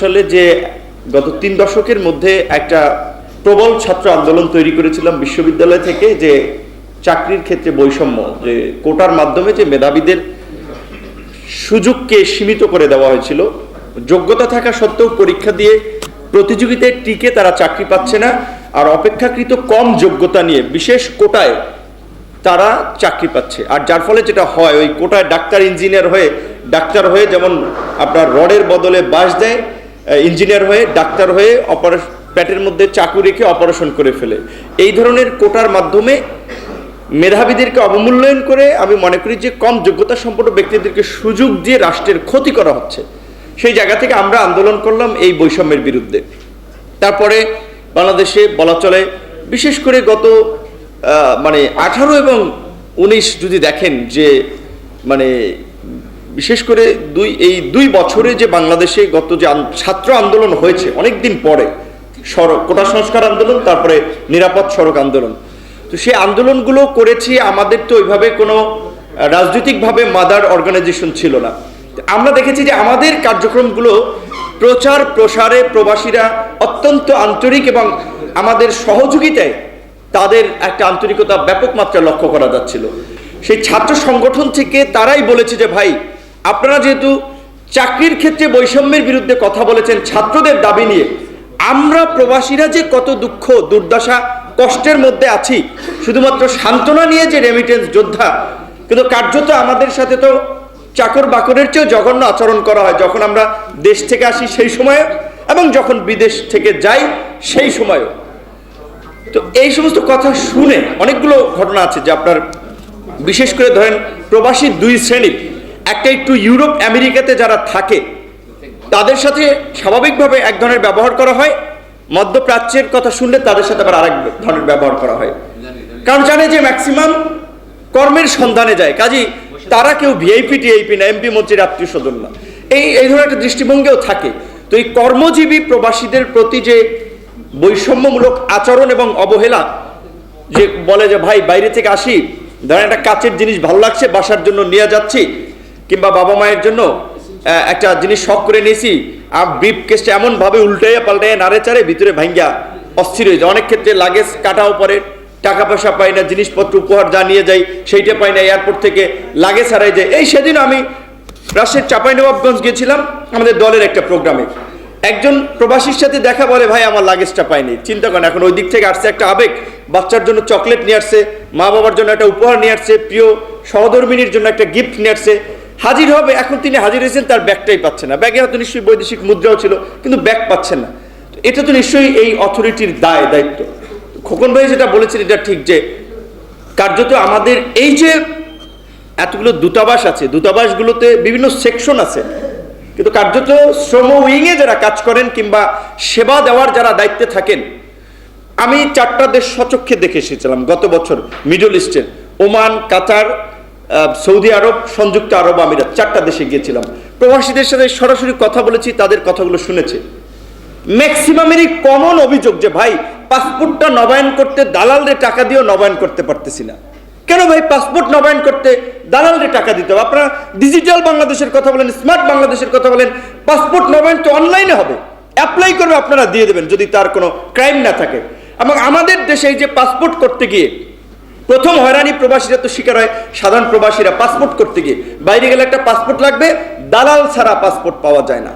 সালে যে গত 3 দশকের মধ্যে একটা প্রবল ছাত্র আন্দোলন তৈরি করেছিলাম বিশ্ববিদ্যালয় থেকে, যে চাকরির ক্ষেত্রে বৈষম্য, যে কোটার মাধ্যমে যে মেধাবীদের সুযোগকে সীমিত করে দেওয়া হয়েছিল, যোগ্যতা থাকা সত্ত্বেও পরীক্ষা দিয়ে প্রতিযোগিতায় টিকে তারা চাকরি পাচ্ছে না, আর অপেক্ষাকৃত কম যোগ্যতা নিয়ে বিশেষ কোটায় তারা চাকরি পাচ্ছে। আর যার ফলে যেটা হয়, ওই কোটায় ডাক্তার হয়ে যেমন আপনার রডের বদলে বাঁশ দেয়, ইঞ্জিনিয়ার হয়ে ডাক্তার হয়ে পেটের মধ্যে চাকু রেখে অপারেশন করে ফেলে। এই ধরনের কোটার মাধ্যমে মেধাবীদেরকে অবমূল্যায়ন করে আমি মনে করি যে কম যোগ্যতা সম্পন্ন ব্যক্তিদেরকে সুযোগ দিয়ে রাষ্ট্রের ক্ষতি করা হচ্ছে। সেই জায়গা থেকে আমরা আন্দোলন করলাম এই বৈষম্যের বিরুদ্ধে। তারপরে বাংলাদেশে বলা চলে বিশেষ করে গত 18 এবং 19 যদি দেখেন, যে বিশেষ করে এই দুই বছরে যে বাংলাদেশে গত যে ছাত্র আন্দোলন হয়েছে অনেক দিন পরে, কোটা সংস্কার আন্দোলন, তারপরে নিরাপদ সড়ক আন্দোলন, তো সেই আন্দোলনগুলো করেছি। আমাদের তো ওইভাবে কোনো রাজনৈতিকভাবে মাদার অর্গানাইজেশন ছিল না। আমরা দেখেছি যে আমাদের কার্যক্রমগুলো প্রচার প্রসারে প্রবাসীরা অত্যন্ত আন্তরিক, এবং আমাদের সহযোগিতায় তাদের একটা আন্তরিকতা ব্যাপক মাত্রায় লক্ষ্য করা যাচ্ছিল। সেই ছাত্র সংগঠন থেকে তারাই বলেছে যে ভাই, আপনারা যেহেতু চাকরির ক্ষেত্রে বৈষম্যের বিরুদ্ধে কথা বলেছেন ছাত্রদের দাবি নিয়ে, আমরা প্রবাসীরা যে কত দুঃখ দুর্দশা কষ্টের মধ্যে আছি, শুধুমাত্র সান্ত্বনা নিয়ে যে রেমিটেন্স যোদ্ধা, কিন্তু কার্যত আমাদের সাথে তো চাকর বাকরের চেয়েও জঘন্য আচরণ করা হয় যখন আমরা দেশ থেকে আসি সেই সময়ে, এবং যখন বিদেশ থেকে যাই সেই সময়ও। তো এই সমস্ত কথা শুনে অনেকগুলো ঘটনা আছে যে আপনার বিশেষ করে ধরেন প্রবাসী 2 শ্রেণীর, একটা একটু ইউরোপ আমেরিকাতে যারা থাকে তাদের সাথে স্বাভাবিকভাবে এক ধরনের ব্যবহার করা হয়, মধ্যপ্রাচ্যের কথা শুনলে তাদের সাথে আবার আরেক ধরনের ব্যবহার করা হয়, কারণ জানে যে ম্যাক্সিমাম কর্মের সন্ধানে যায়, কাজেই তারা কেউ ভিআইপি টিআইপি না, এমপি মন্ত্রীর আত্মীয় স্বজন না, এই ধরনের একটা দৃষ্টিভঙ্গিও থাকে। তো এই কর্মজীবী প্রবাসীদের প্রতি যে বৈষম্যমূলক আচরণ এবং অবহেলা, যে বলে যে ভাই বাইরে থেকে আসি, ধরেন একটা কাচের জিনিস ভালো লাগছে বাসার জন্য নিয়ে যাচ্ছি, কিংবা বাবা মায়ের জন্য একটা জিনিস শখ করে নিয়েছি, আর ব্রিফ কেসটা এমনভাবে উল্টাইয়া পাল্টাইয়া নাড়ে চাড়ে ভিতরে ভাঙ্গা অস্থির হয়ে যায়। অনেক ক্ষেত্রে লাগেজ কাটাও পরে, টাকা পয়সা পাই না, জিনিসপত্র উপহার যা নিয়ে যাই সেইটা পাই না, এয়ারপোর্ট থেকে লাগেজ হারাই যায়। এই সেদিন আমি রাজশাহীর চাঁপাইনবাবগঞ্জ গিয়েছিলাম আমাদের দলের একটা প্রোগ্রামে, একজন প্রবাসীর সাথে দেখা, বলে ভাই আমার লাগেজটা পাইনি। চিন্তা করেন, এখন ওই দিক থেকে আসছে একটা আবেগ, বাচ্চার জন্য চকলেট নিয়ে আসছে, মা বাবার জন্য একটা উপহার নিয়ে আসছে, প্রিয় সহধর্মিনীর জন্য একটা গিফট নিয়ে আসছে, হাজির হবে। এখন তিনি হাজির হয়েছেন, তার ব্যাগটাই পাচ্ছে না। ব্যাগে হয়তো নিশ্চয়ই বৈদেশিক মুদ্রাও ছিল, কিন্তু ব্যাগ পাচ্ছেন না। এটা তো নিশ্চয়ই এই অথরিটির দায়িত্ব। খোকন ভাই যেটা বলেছেন এটা ঠিক, যে কার্যত আমাদের এই যে এতগুলো দূতাবাস আছে, দূতাবাসগুলোতে বিভিন্ন সেকশন আছে, কিন্তু কার্যত শ্রম উইংয়ে যারা কাজ করেন কিংবা সেবা দেওয়ার যারা দায়িত্বে থাকেন, আমি 4টা দেশ সচক্ষে দেখে এসেছিলাম গত বছর, মিডল ইস্টের ওমান, কাতার, সৌদি আরব, সংযুক্ত আরব আমিরাত, 4টা দেশে গিয়েছিলাম। প্রবাসীদের সাথে সরাসরি কথা বলেছি, তাদের কথাগুলো শুনেছি। ম্যাক্সিমামেরই কমন অভিযোগ যে ভাই, পাসপোর্টটা নবায়ন করতে দালালদের টাকা দিয়েও নবায়ন করতে পারতেছি না। কেন ভাই, পাসপোর্ট নবায়ন করতে দালালদের টাকা দিতে হবে? আপনারা ডিজিটাল বাংলাদেশের কথা বলেন, স্মার্ট বাংলাদেশের কথা বলেন, পাসপোর্ট নবায়ন তো অনলাইনে হবে, অ্যাপ্লাই করবে, আপনারা দিয়ে দেবেন যদি তার কোনো ক্রাইম না থাকে। এবং আমাদের দেশে এই যে পাসপোর্ট করতে গিয়ে প্রথম হয়রানি প্রবাসীরা তো শিকার হয়, সাধারণ প্রবাসীরা পাসপোর্ট করতে গিয়ে বাইরে গেলে একটা পাসপোর্ট লাগবে, দালাল ছাড়া পাসপোর্ট পাওয়া যায় না।